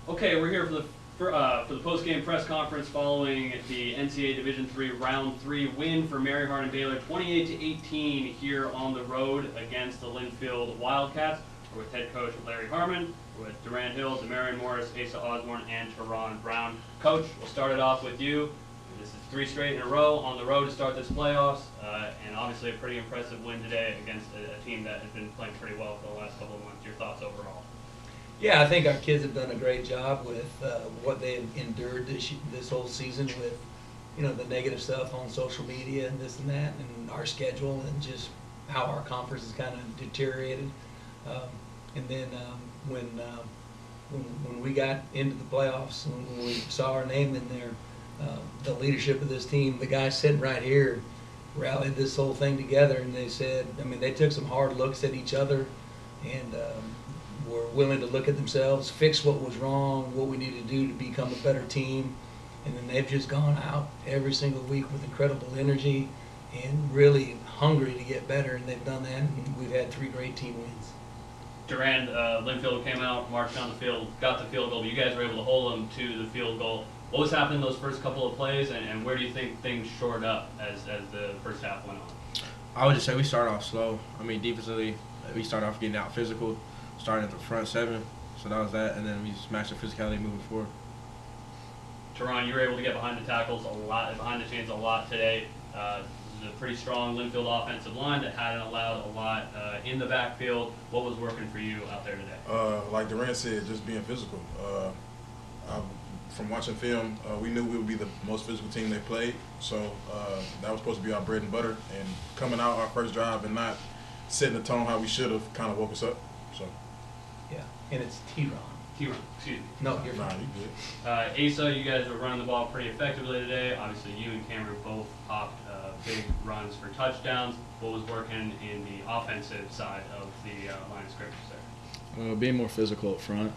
Okay, we're here for the post-game press conference following the NCAA Division III Round 3 win for Mary Hardin-Baylor, 28-18 here on the road against the Linfield Wildcats. We're with head coach Larry Harmon, we're with Durand Hill, Demarion Morris, Asa Osbourn, and Durand Brown. Coach, we'll start it off with you. This is 3 straight in a row on the road to start this playoffs, and obviously a pretty impressive win today against a team that has been playing pretty well for the last couple of months. Your thoughts overall? Yeah, I think our kids have done a great job with what they've endured this whole season with, the negative stuff on social media and this and that, and our schedule and just how our conference has kind of deteriorated. And then when we got into the playoffs, when we saw our name in there, the leadership of this team, the guys sitting right here, rallied this whole thing together, and they said, they took some hard looks at each other, and were willing to look at themselves, fix what was wrong, what we needed to do to become a better team. And then they've just gone out every single week with incredible energy and really hungry to get better, and they've done that, and we've had 3 great team wins. Durand, Linfield came out, marched down the field, got the field goal, but you guys were able to hold them to the field goal. What was happening those first couple of plays, and where do you think things shored up as the first half went on? I would just say we started off slow. Defensively, we started off getting out physical, starting at the front 7, so that was that, and then we smashed the physicality moving forward. Durand, you were able to get behind the tackles a lot, behind the chains a lot today. This is a pretty strong Linfield offensive line that hadn't allowed a lot in the backfield. What was working for you out there today? Like Durand said, just being physical. From watching film, we knew we would be the most physical team they played, so that was supposed to be our bread and butter. And coming out our first drive and not setting the tone how we should have kind of woke us up. So. Yeah, and it's T-Ron. T-Ron, excuse me. No, you're fine. You good. Asa, you guys were running the ball pretty effectively today. Obviously, you and Cameron both popped big runs for touchdowns. What was working in the offensive side of the line of scrimmage there? Being more physical up front.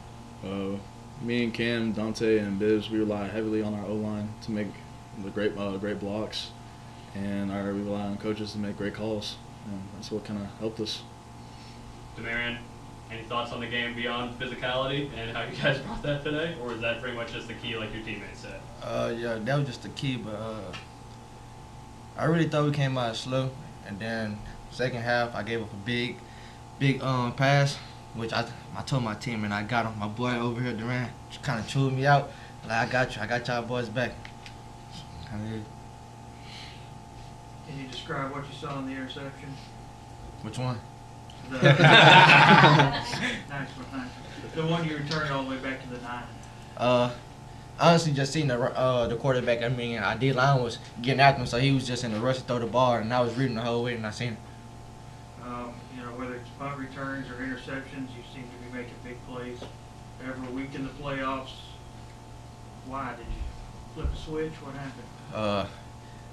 Me and Cam, Dante, and Biz, we rely heavily on our O-line to make the great blocks, and we rely on coaches to make great calls, and that's what kind of helped us. Demarion, any thoughts on the game beyond physicality and how you guys brought that today, or is that pretty much just the key like your teammates said? Yeah, that was just the key, but I really thought we came out slow, and then second half I gave up a big pass, which I told my team, and I got him. My boy over here, Durand, kind of chewed me out. Like, I got y'all boys back. Can you describe what you saw in the interception? Which one? Nice one. The one you returned all the way back to the 9. Honestly, just seeing the quarterback. Our D-line was getting after him, so he was just in a rush to throw the ball, and I was reading the whole way, and I seen it. Whether it's punt returns or interceptions, you seem to be making big plays every week in the playoffs. Why? Did you flip a switch? What happened?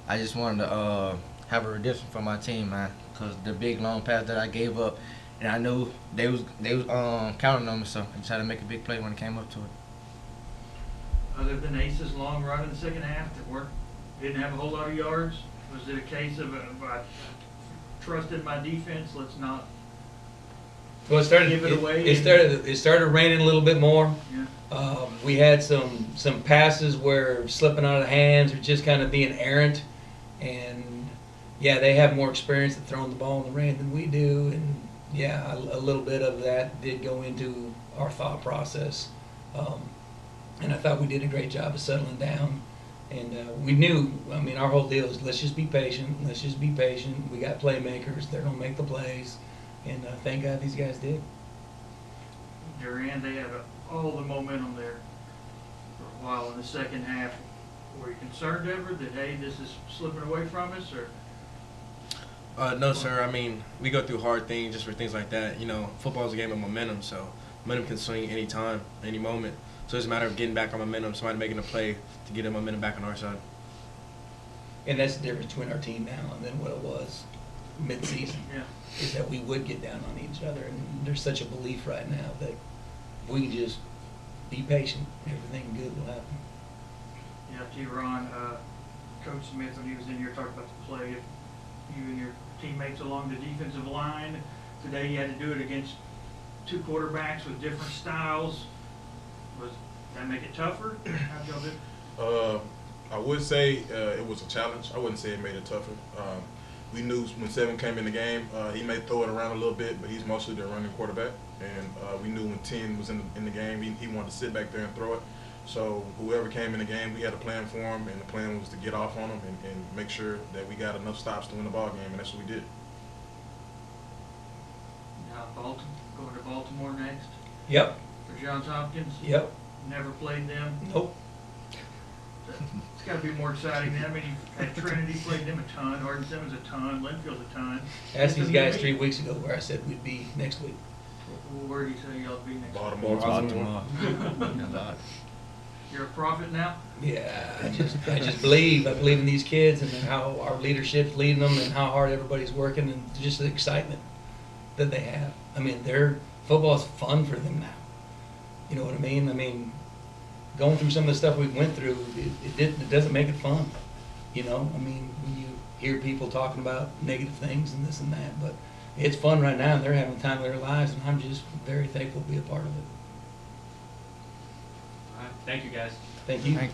I just wanted to have a redemption for my team, man, because the big long pass that I gave up, and I knew they was counting on me, so I just had to make a big play when it came up to it. Other than Ace's long run in the second half that didn't have a whole lot of yards, was it a case of I trusted my defense, let's not Well, give it away? It started raining a little bit more. Yeah. We had some passes where slipping out of the hands or just kind of being errant, and yeah, they have more experience at throwing the ball in the rain than we do, and yeah, a little bit of that did go into our thought process, and I thought we did a great job of settling down. And we knew, our whole deal is let's just be patient. Let's just be patient. We got playmakers. They're going to make the plays. And thank God these guys did. Durand, they had all the momentum there for a while in the second half. Were you concerned ever that, hey, this is slipping away from us? Or? No, sir. We go through hard things just for things like that. Football is a game of momentum, so momentum can swing any time, any moment. So it's a matter of getting back on momentum, somebody making a play to get the momentum back on our side. And that's the difference between our team now and then what it was mid-season. Yeah. Is that we would get down on each other. And there's such a belief right now that if we can just be patient, everything good will happen. Yeah, T-Ron, Coach Smith, when he was in here, talked about the play. If you and your teammates along the defensive line, today you had to do it against 2 quarterbacks with different styles. Was that make it tougher? How'd y'all do? I would say it was a challenge. I wouldn't say it made it tougher. We knew when Seven came in the game, he may throw it around a little bit, but he's mostly the running quarterback. And we knew when 10 was in the game, he wanted to sit back there and throw it. So whoever came in the game, we had a plan for him, and the plan was to get off on him and make sure that we got enough stops to win the ball game, and that's what we did. Now going to Baltimore next Yep, for Johns Hopkins. yep, Never played them. nope. It's got to be more exciting than, I mean, you've had Trinity played them a ton, Hardin-Simmons a ton, Linfield's a ton. Asked these guys 3 weeks ago where I said we'd be next week. Where do you say y'all be next? Baltimore. Baltimore. You're a prophet now? Yeah, I just believe. I believe in these kids and how our leadership's leading them and how hard everybody's working and just the excitement that they have. I mean, football's fun for them now. You know what I mean? I mean, going through some of the stuff we went through, it doesn't make it fun. You know, I mean, when you hear people talking about negative things and this and that, but it's fun right now. They're having the time of their lives, and I'm just very thankful to be a part of it. All right, thank you guys. Thank you. Thank you.